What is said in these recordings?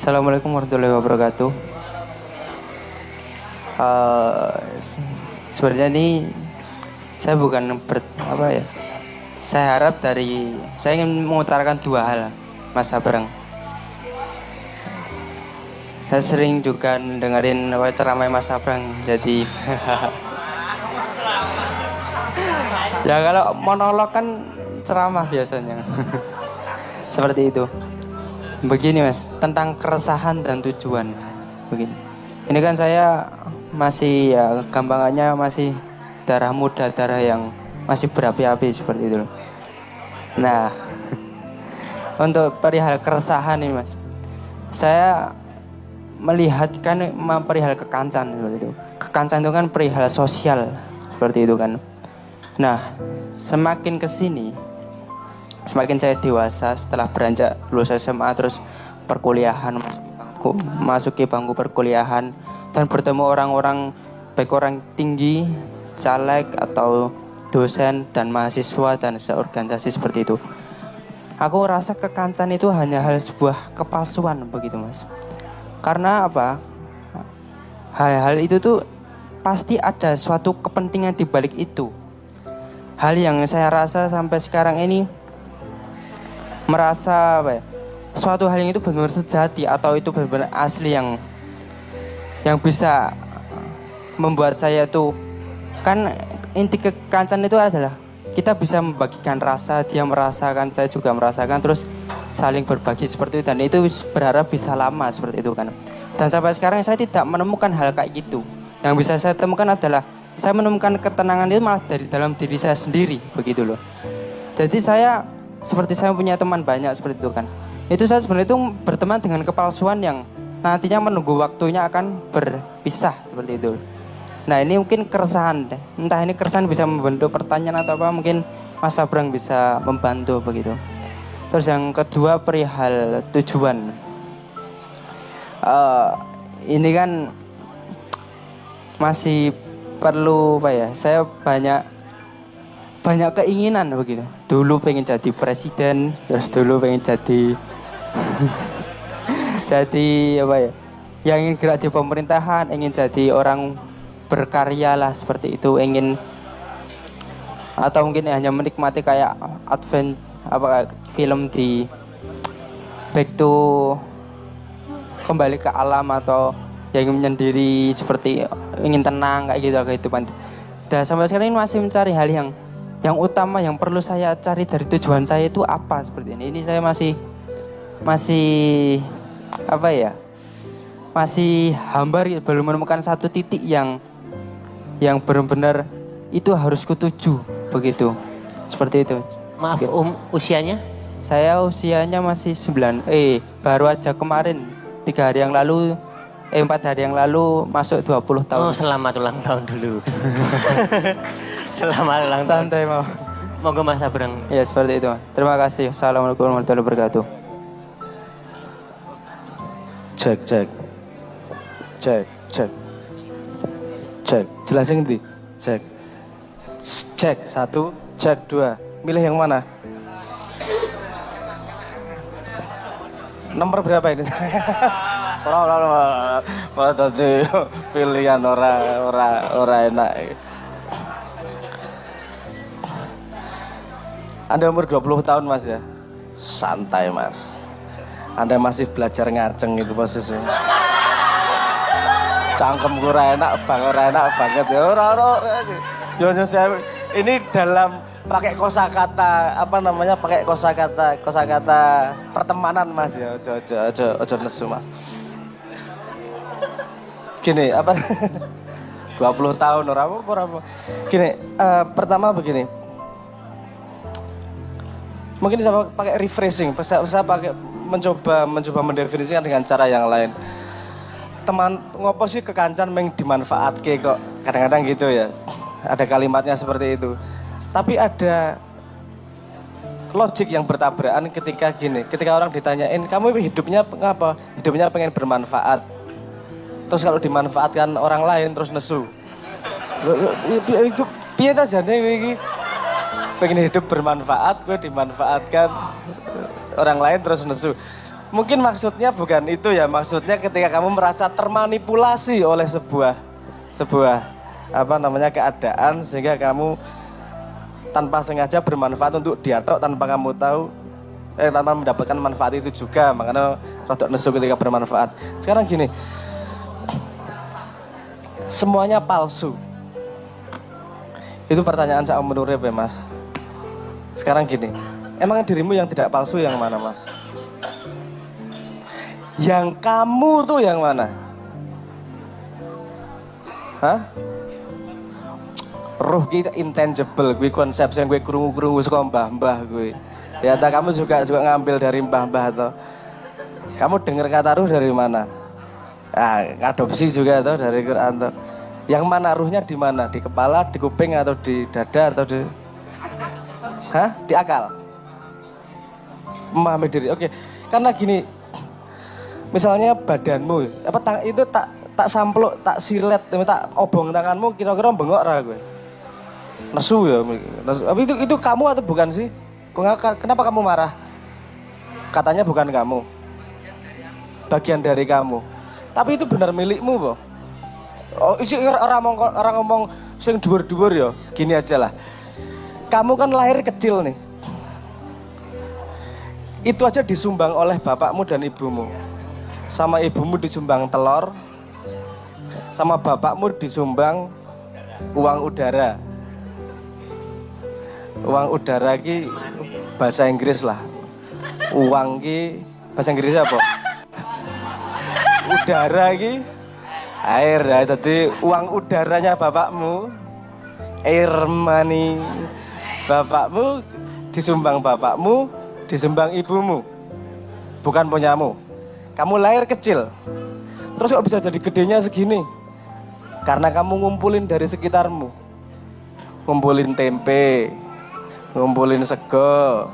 Assalamualaikum warahmatullahi wabarakatuh. Eh, Sebenarnya ini saya bukan apa ya. Saya harap saya ingin mengutarakan dua hal, Mas Sabrang. Saya sering juga dengerin ceramah Mas Sabrang, jadi ya kalau monolog kan ceramah biasanya. Seperti itu. Begini Mas, tentang keresahan dan tujuan. Begini. Ini kan saya masih ya gampangannya masih darah muda, darah yang masih berapi-api seperti itu. Nah, untuk perihal keresahan ini Mas, saya melihat kan perihal kekancan seperti itu. Kekancan itu kan perihal sosial seperti itu kan. Nah, semakin kesini, semakin saya dewasa setelah beranjak lulus SMA terus perkuliahan, masuki bangku perkuliahan dan bertemu orang-orang baik orang tinggi, caleg atau dosen dan mahasiswa dan seorganisasi seperti itu. Aku rasa kekancan itu hanya hal sebuah kepalsuan begitu Mas. Karena apa? Hal-hal itu tuh pasti ada suatu kepentingan di balik itu. Hal yang saya rasa sampai sekarang ini merasa apa ya, suatu hal yang itu benar-benar sejati atau itu benar-benar asli yang bisa membuat saya tuh kan inti kekancan itu adalah kita bisa membagikan rasa, dia merasakan, saya juga merasakan, terus saling berbagi seperti itu, dan itu berharap bisa lama seperti itu kan. Dan sampai sekarang saya tidak menemukan hal kayak gitu. Yang bisa saya temukan adalah saya menemukan ketenangan itu malah dari dalam diri saya sendiri begitu loh. Jadi saya seperti saya punya teman banyak seperti itu kan. Itu saya sebenarnya itu berteman dengan kepalsuan yang nantinya menunggu waktunya akan berpisah seperti itu. Nah ini mungkin keresahan deh. Entah ini keresahan bisa membentuk pertanyaan atau apa, mungkin Mas Sabrang bisa membantu begitu. Terus yang kedua perihal tujuan. Ini kan masih perlu apa ya? Saya banyak keinginan begitu. Dulu pengen jadi presiden, terus dulu pengen jadi jadi apa ya? Yang ingin gerak di pemerintahan, ingin jadi orang berkarya lah seperti itu, ingin atau mungkin hanya menikmati kayak advent apa film di back to kembali ke alam atau yang ingin menyendiri seperti ingin tenang kayak gitu kehidupan. Dan sampai sekarang ini masih mencari hal yang utama yang perlu saya cari dari tujuan saya itu apa seperti ini. Ini saya masih apa ya? Masih hambar gitu, belum menemukan satu titik yang benar-benar itu harus kutuju begitu. Seperti itu. Maaf, usianya? Saya usianya masih baru aja kemarin 4 hari yang lalu masuk 20 tahun. Oh, selamat ulang tahun dulu. Selamat ulang tahun. Santai mau. Moga Mas Sabrang. Ya seperti itu. Terima kasih. Assalamualaikum warahmatullahi wabarakatuh. Cek. Jelasin nanti. Cek 1, cek 2. Milih yang mana? Nomor berapa ini? Ora tadi pilihan ora enak. Anda umur 20 tahun Mas ya? Santai Mas. Anda masih belajar ngaceng itu posisinya. Cangkem ora enak banget ya. Ora. Yo saya ini dalam pakai kosakata pakai kosakata pertemanan Mas ya. Ojo nesu Mas. Gini, 20 tahun ora apa. Gini, pertama begini. Mungkin saya pakai refreshing, saya pakai mencoba mendefinisikan dengan cara yang lain. Teman ngopo sih kekancan meng dimanfaatke kok. Kadang-kadang gitu ya. Ada kalimatnya seperti itu. Tapi ada logik yang bertabrakan ketika orang ditanyain, kamu hidupnya apa? Hidupnya pengen bermanfaat. Terus kalau dimanfaatkan orang lain terus nesu. Piye ta jane iki? Pengen hidup bermanfaat, gue dimanfaatkan orang lain terus nesu. Mungkin maksudnya bukan itu ya, maksudnya ketika kamu merasa termanipulasi oleh sebuah keadaan sehingga kamu tanpa sengaja bermanfaat untuk diatok tanpa kamu tahu, tanpa mendapatkan manfaat itu juga, makanya rodok nesu ketika bermanfaat. Sekarang gini, semuanya palsu. Itu pertanyaan saya menurut ya mas. Sekarang gini, emang dirimu yang tidak palsu yang mana mas? Yang kamu tuh yang mana? Hah? Roh kita intangible, gue konsep yang gue kerungu-kerungu suka mbah-mbah gue. Ya, kamu juga ngambil dari mbah-mbah atau kamu dengar kata ruh dari mana? Adopsi juga atau dari Quran atau yang mana ruhnya di mana? Di kepala, di kuping atau di dada atau di di akal? Memahami diri. Oke. Karena gini, misalnya badanmu itu tak sampluk, tak silet, tak obong tanganmu kira-kira bengok ra gue. Nesu ya. Tapi itu kamu atau bukan sih? Kenapa kamu marah? Katanya bukan kamu. Bagian dari kamu. Tapi itu benar milikmu, boh. Oh, isi orang ngomong sing dhuwur-dhuwur ya. Gini aja lah. Kamu kan lahir kecil nih. Itu aja disumbang oleh bapakmu dan ibumu. Sama ibumu disumbang telur, sama bapakmu disumbang uang udara. Uang udara ki bahasa Inggris lah. Uang ki bahasa Inggris apa? Udara ki air ya. Jadi uang udaranya bapakmu, air money bapakmu disumbang bapakmu, disumbang ibumu. Bukan punyamu. Kamu lahir kecil, terus kok bisa jadi gedenya segini? Karena kamu ngumpulin dari sekitarmu. Ngumpulin tempe, ngumpulin sego,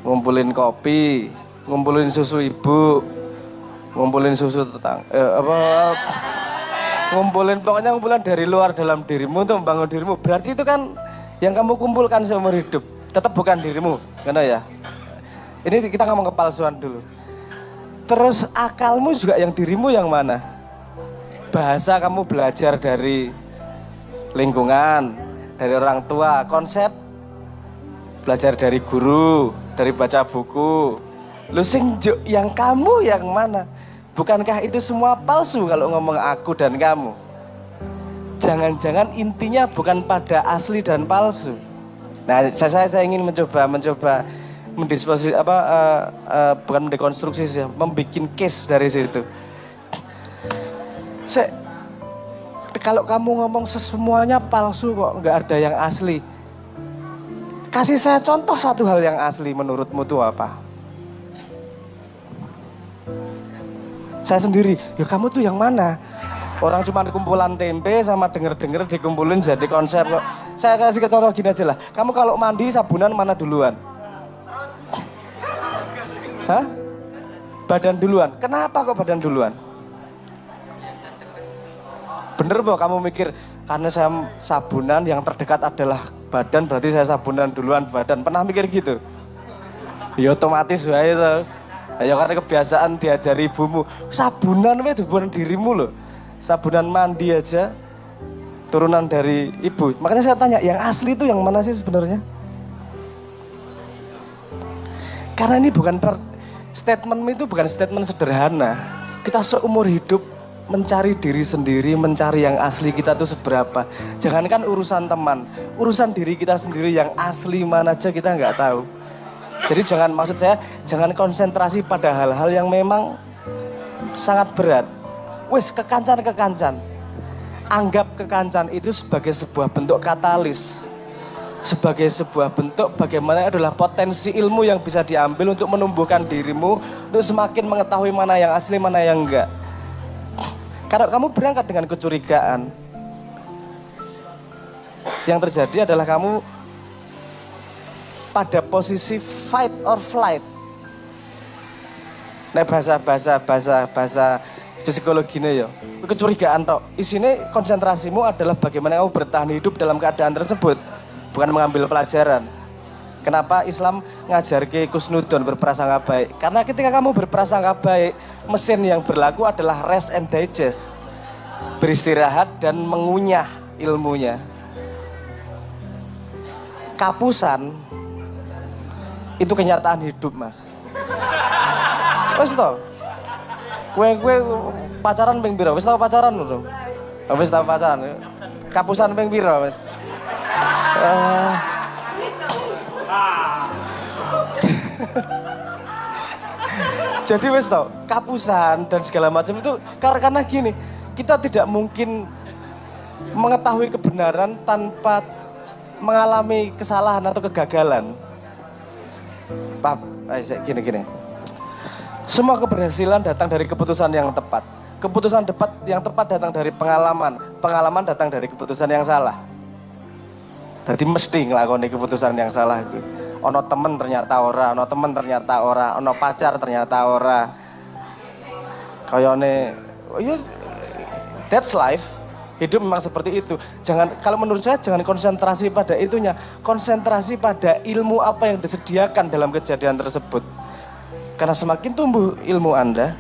ngumpulin kopi, ngumpulin susu ibu, ngumpulin susu pokoknya ngumpulan dari luar dalam dirimu untuk membangun dirimu. Berarti itu kan yang kamu kumpulkan seumur hidup, tetap bukan dirimu, kan ya? Ini kita ngomong kepalsuan dulu. Terus akalmu juga yang dirimu yang mana? Bahasa kamu belajar dari lingkungan, dari orang tua, konsep belajar dari guru, dari baca buku. Lu sing yang kamu yang mana? Bukankah itu semua palsu kalau ngomong aku dan kamu? Jangan-jangan intinya bukan pada asli dan palsu. Nah, saya ingin mencoba mendisposisi bukan mendekonstruksi sih, membuat case dari situ. Kalau kamu ngomong semuanya palsu kok nggak ada yang asli. Kasih saya contoh satu hal yang asli menurutmu itu apa? Saya sendiri, ya kamu tuh yang mana? Orang cuma kumpulan tempe sama denger-denger dikumpulin jadi konsep kok. Saya kasih contoh gini aja lah. Kamu kalau mandi sabunan mana duluan? Hah? Badan duluan. Kenapa kok badan duluan? Bener boh kamu mikir karena saya sabunan yang terdekat adalah badan berarti saya sabunan duluan badan. Pernah mikir gitu? Ya otomatis wae itu. Ya karena kebiasaan diajari ibumu. Sabunan itu bukan dirimu loh. Sabunan mandi aja turunan dari ibu. Makanya saya tanya, yang asli itu yang mana sih sebenarnya? Karena ini bukan statement itu bukan statement sederhana. Kita seumur hidup mencari diri sendiri, mencari yang asli kita tuh seberapa. Jangankan urusan teman, urusan diri kita sendiri yang asli mana aja kita nggak tahu. Jadi maksud saya jangan konsentrasi pada hal-hal yang memang sangat berat. Wes kekancan. Anggap kekancan itu sebagai sebuah bentuk katalis. Sebagai sebuah bentuk bagaimana adalah potensi ilmu yang bisa diambil untuk menumbuhkan dirimu untuk semakin mengetahui mana yang asli, mana yang enggak. Kalau kamu berangkat dengan kecurigaan, yang terjadi adalah kamu pada posisi fight or flight. Nek bahasa psikologinya ya, kecurigaan toh. Isine konsentrasimu adalah bagaimana kamu bertahan hidup dalam keadaan tersebut, bukan mengambil pelajaran. Kenapa Islam ngajarke kusnudon berprasangka baik? Karena ketika kamu berprasangka baik, mesin yang berlaku adalah rest and digest. Beristirahat dan mengunyah ilmunya. Kapusan itu kenyataan hidup, Mas. Wes to. Kowe pacaran ping pira? Wis tau pacaran lho. Wis tau pacaran. Kapusan ping pira, Mas? Jadi wes tau, kapusan dan segala macam itu karena gini, kita tidak mungkin mengetahui kebenaran tanpa mengalami kesalahan atau kegagalan. Paham? Gini. Semua keberhasilan datang dari keputusan yang tepat. Keputusan yang tepat datang dari pengalaman. Pengalaman datang dari keputusan yang salah. Jadi mesti ngelakoni keputusan yang salah. Ono temen ternyata ora, ono temen ternyata ora, ono pacar ternyata ora. Kayane, that's life. Hidup memang seperti itu. Kalau menurut saya jangan konsentrasi pada itunya, konsentrasi pada ilmu apa yang disediakan dalam kejadian tersebut. Karena semakin tumbuh ilmu Anda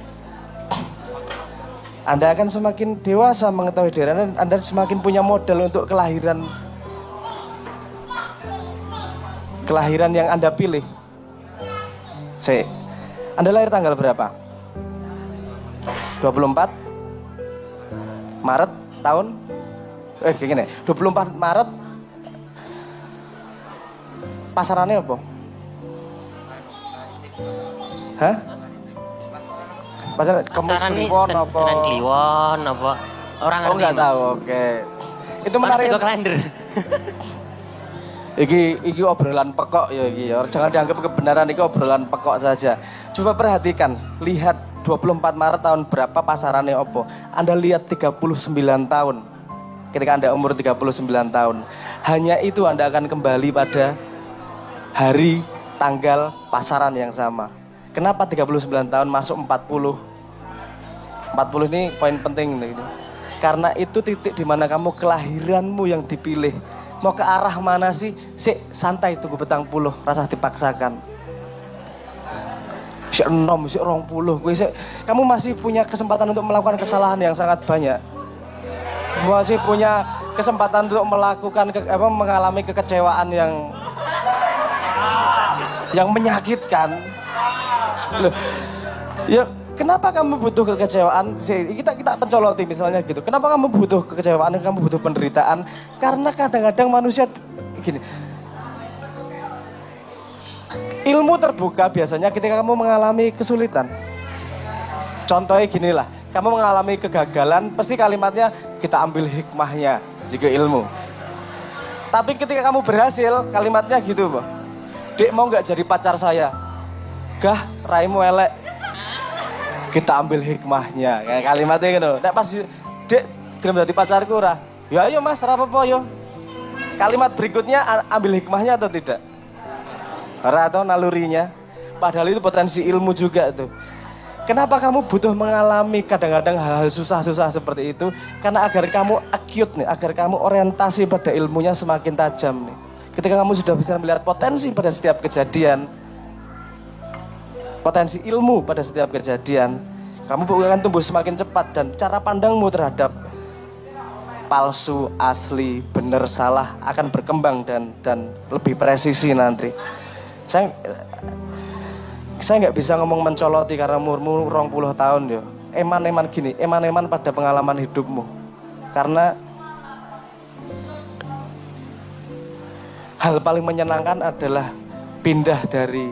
akan semakin dewasa mengetahui diri Anda semakin punya modal untuk kelahiran yang Anda pilih. Anda lahir tanggal berapa? 24 Maret tahun gini, 24 Maret pasarannya apa? Hah? Pasaran Kliwon apa? Senin Kliwon apa? Orang ngerti. Enggak tahu, oke. Itu menarik. Masih kalender. Iki obrolan pekok ya iki. Jangan dianggap kebenaran, iki obrolan pekok saja. Coba perhatikan, lihat 24 Maret tahun berapa pasarannya opo. Anda lihat 39 tahun. Ketika Anda umur 39 tahun, hanya itu Anda akan kembali pada hari, tanggal, pasaran yang sama. Kenapa 39 tahun masuk 40? 40 ini poin penting nih. Karena itu titik di mana kamu kelahiranmu yang dipilih. Mau ke arah mana sih? Santai tunggu petang puluh, rasa dipaksakan. Si 6, si 20. Kamu masih punya kesempatan untuk melakukan kesalahan yang sangat banyak. Masih punya kesempatan untuk melakukan mengalami kekecewaan yang menyakitkan. Loh, ya kenapa kamu butuh kekecewaan? Kita pencoloti misalnya gitu. Kenapa kamu butuh kekecewaan? Kamu butuh penderitaan? Karena kadang-kadang manusia gini. Ilmu terbuka biasanya ketika kamu mengalami kesulitan. Contohnya gini lah, kamu mengalami kegagalan, pasti kalimatnya kita ambil hikmahnya jika ilmu. Tapi ketika kamu berhasil, kalimatnya gitu, Boh. Dek mau nggak jadi pacar saya? Gah, raimu elek. Kita ambil hikmahnya. Kayak kalimatnya gitu. Nek pas dek gelem dadi pacarku ora? Ya ayo Mas, ora apa-apa yo. Kalimat berikutnya ambil hikmahnya atau tidak? Ora atau nalurinya? Padahal itu potensi ilmu juga tuh. Kenapa kamu butuh mengalami kadang-kadang hal-hal susah-susah seperti itu? Karena agar kamu acute nih, agar kamu orientasi pada ilmunya semakin tajam nih. Ketika kamu sudah bisa melihat potensi pada setiap kejadian, potensi ilmu pada setiap kejadian, kamu akan tumbuh semakin cepat dan cara pandangmu terhadap palsu, asli, benar, salah akan berkembang dan lebih presisi nanti. Saya nggak bisa ngomong mencoloti karena umurmu 20 tahun yo. Eman-eman gini, eman-eman pada pengalaman hidupmu. Karena hal paling menyenangkan adalah pindah dari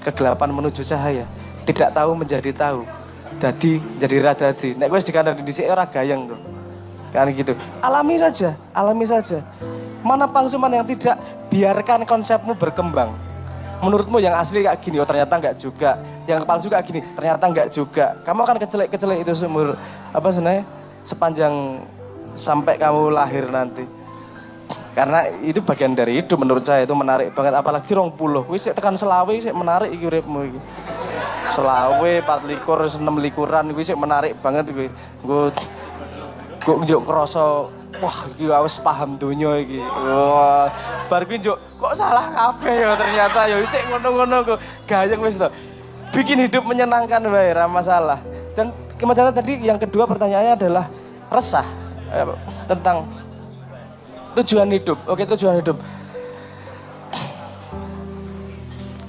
kegelapan menuju cahaya. Tidak tahu menjadi tahu. Dadi jadi ra dadi. Nek wis dikandani dhisik ora gayeng tuh. Kan gitu. Alami saja. Mana palsu mana yang tidak, biarkan konsepmu berkembang. Menurutmu yang asli kayak gini, oh ternyata enggak juga. Yang palsu kayak gini, ternyata enggak juga. Kamu akan kecelek-kecelek itu seumur sepanjang sampai kamu lahir nanti. Karena itu bagian dari hidup menurut saya, itu menarik banget. Apalagi 20, wis tekan selawe sik menarik iki uripmu iki. Selawe, 24, 26 likuran wis menarik banget iki. Kok njuk krasa wah iki wis paham donya iki. Wah, bar kuwi njuk kok salah kabeh ya ternyata ya isik ngono-ngono kok. Gayeng wis to. Bikin hidup menyenangkan wae, ra masalah. Dan kemudian tadi yang kedua pertanyaannya adalah resah tentang tujuan hidup. Oke, tujuan hidup.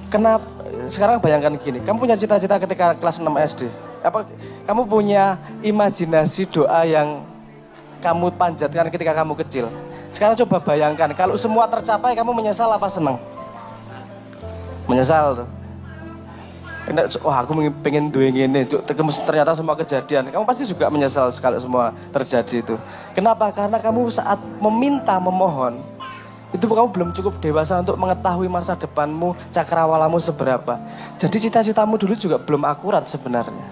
Kenapa sekarang bayangkan gini, kamu punya cita-cita ketika kelas 6 SD. Apa kamu punya imajinasi doa yang kamu panjatkan ketika kamu kecil? Sekarang coba bayangkan kalau semua tercapai, kamu menyesal apa senang? Menyesal tuh. Wah aku pengen duwe ngene, ternyata semua kejadian. Kamu pasti juga menyesal kalau semua terjadi itu. Kenapa? Karena kamu saat meminta, memohon, itu kamu belum cukup dewasa untuk mengetahui masa depanmu, cakrawalamu seberapa. Jadi cita-citamu dulu juga belum akurat sebenarnya.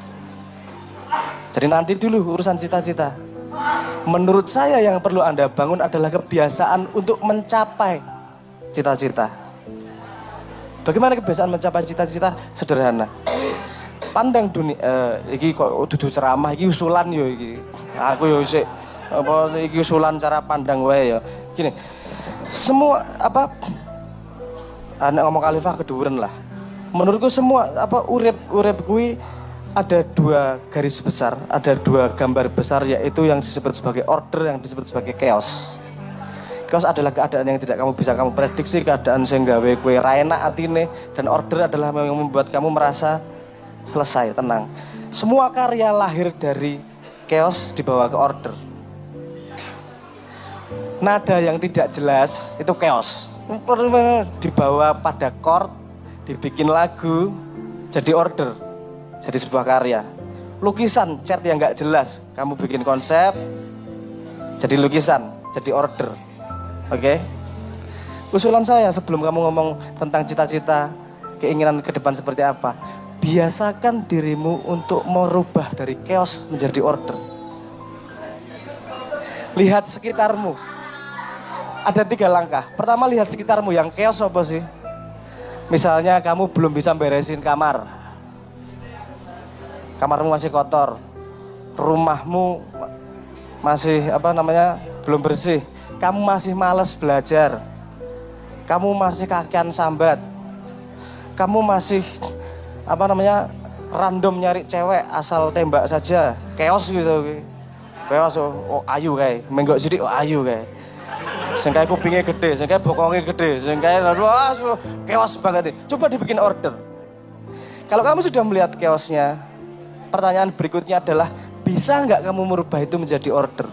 Jadi nanti dulu urusan cita-cita. Menurut saya yang perlu Anda bangun adalah kebiasaan untuk mencapai cita-cita. Bagaimana kebiasaan mencapai cita-cita? Sederhana. Pandang dunia, iki kok dudu ceramah, iki usulan yo iki. Aku yo sik apa iki usulan cara pandang wae ya. Gini. Semua apa anak ngomong khalifah keduren lah. Menurutku semua apa urip kuwi ada dua garis besar, ada dua gambar besar, yaitu yang disebut sebagai order, yang disebut sebagai chaos. Chaos adalah keadaan yang tidak bisa kamu prediksi, keadaan sing gawe kowe ra enak atine, dan order adalah yang membuat kamu merasa selesai, tenang. Semua karya lahir dari chaos dibawa ke order. Nada yang tidak jelas itu chaos. Dibawa pada chord, dibikin lagu, jadi order, jadi sebuah karya. Lukisan, cat yang nggak jelas, kamu bikin konsep, jadi lukisan, jadi order. Oke? Usulan saya sebelum kamu ngomong tentang cita-cita, keinginan ke depan seperti apa, biasakan dirimu untuk merubah dari chaos menjadi order. Lihat sekitarmu. Ada 3 langkah. Pertama, lihat sekitarmu. Yang chaos apa sih? Misalnya kamu belum bisa beresin kamar. Kamarmu masih kotor. Rumahmu masih belum bersih. Kamu masih malas belajar. Kamu masih kakian sambat. Kamu masih random nyari cewek asal tembak saja. Chaos gitu. Chaos ayu kae. Menggok sidik ayu kae. Sing kae kupinge gede, sing kae bokonge gede, sing kae chaos banget. Coba dibikin order. Kalau kamu sudah melihat chaosnya, pertanyaan berikutnya adalah, bisa nggak kamu merubah itu menjadi order?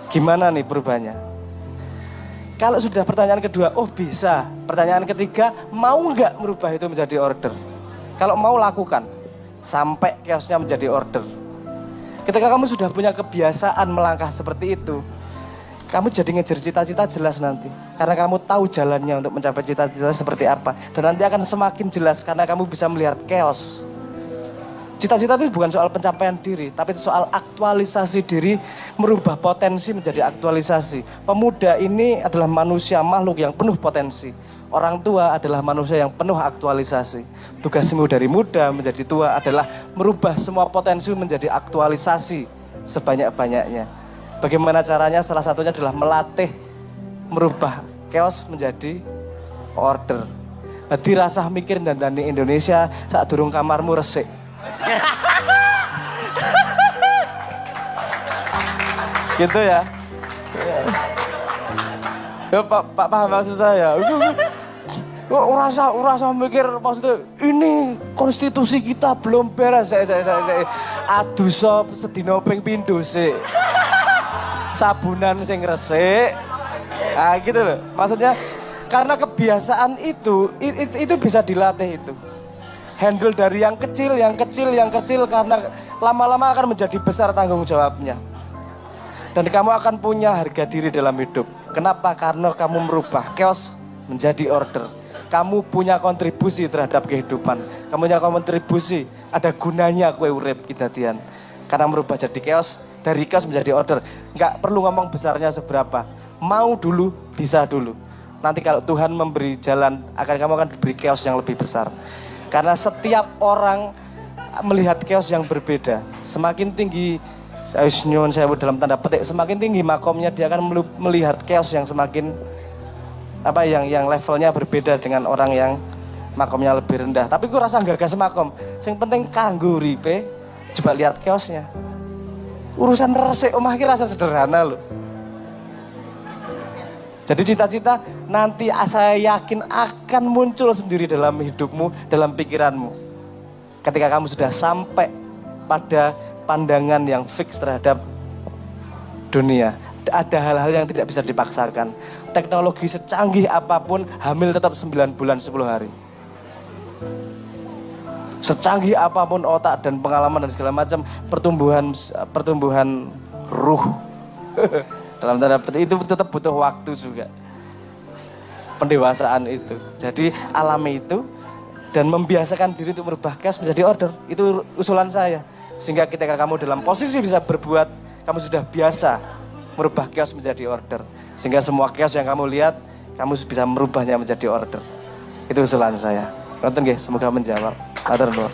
Gimana nih perubahannya? Kalau sudah pertanyaan kedua, oh bisa. Pertanyaan ketiga, mau nggak merubah itu menjadi order? Kalau mau, lakukan sampai chaosnya menjadi order. Ketika kamu sudah punya kebiasaan melangkah seperti itu, kamu jadi ngejar cita-cita jelas nanti. Karena kamu tahu jalannya untuk mencapai cita-cita seperti apa. Dan nanti akan semakin jelas karena kamu bisa melihat chaos. Cita-cita itu bukan soal pencapaian diri, tapi itu soal aktualisasi diri, merubah potensi menjadi aktualisasi. Pemuda ini adalah manusia makhluk yang penuh potensi. Orang tua adalah manusia yang penuh aktualisasi. Tugasmu dari muda menjadi tua adalah merubah semua potensi menjadi aktualisasi sebanyak-banyaknya. Bagaimana caranya? Salah satunya adalah melatih merubah chaos menjadi order. Nah, dirasah mikir dan di Indonesia saat durung kamarmu resik. Gitu ya. Ya Pak paham maksud saya. Urasa mikir maksudnya ini konstitusi kita belum beres. Saya adu sop sedina ping pindho sik. Sabunan sing resik. Ah gitu loh. Maksudnya karena kebiasaan itu bisa dilatih itu. Handle dari yang kecil karena lama-lama akan menjadi besar tanggung jawabnya. Dan kamu akan punya harga diri dalam hidup. Kenapa? Karena kamu merubah chaos menjadi order. Kamu punya kontribusi terhadap kehidupan. Kamu punya kontribusi, ada gunanya kue urip kidadian. Karena merubah jadi chaos, dari chaos menjadi order. Nggak perlu ngomong besarnya seberapa. Mau dulu, bisa dulu. Nanti kalau Tuhan memberi jalan, kamu akan diberi chaos yang lebih besar. Karena setiap orang melihat chaos yang berbeda. Semakin tinggi Nyuwun sewu dalam tanda petik, semakin tinggi makomnya dia akan melihat chaos yang semakin yang levelnya berbeda dengan orang yang makomnya lebih rendah. Tapi gue rasa gagas makom. Yang penting kanggo uripe, coba lihat chaosnya. Urusan resik omah ki rasa sederhana loh. Jadi cita-cita nanti saya yakin akan muncul sendiri dalam hidupmu, dalam pikiranmu. Ketika kamu sudah sampai pada pandangan yang fix terhadap dunia. Ada hal-hal yang tidak bisa dipaksakan. Teknologi secanggih apapun, hamil tetap 9 bulan 10 hari. Secanggih apapun otak dan pengalaman dan segala macam, pertumbuhan ruh dalam tanda petik itu tetap butuh waktu juga. Pendewasaan itu. Jadi alami itu dan membiasakan diri untuk merubah chaos menjadi order. Itu usulan saya. Sehingga ketika kamu dalam posisi bisa berbuat, kamu sudah biasa merubah chaos menjadi order. Sehingga semua chaos yang kamu lihat, kamu bisa merubahnya menjadi order. Itu usulan saya. Nonton nggih, semoga menjawab. Matur nuwun.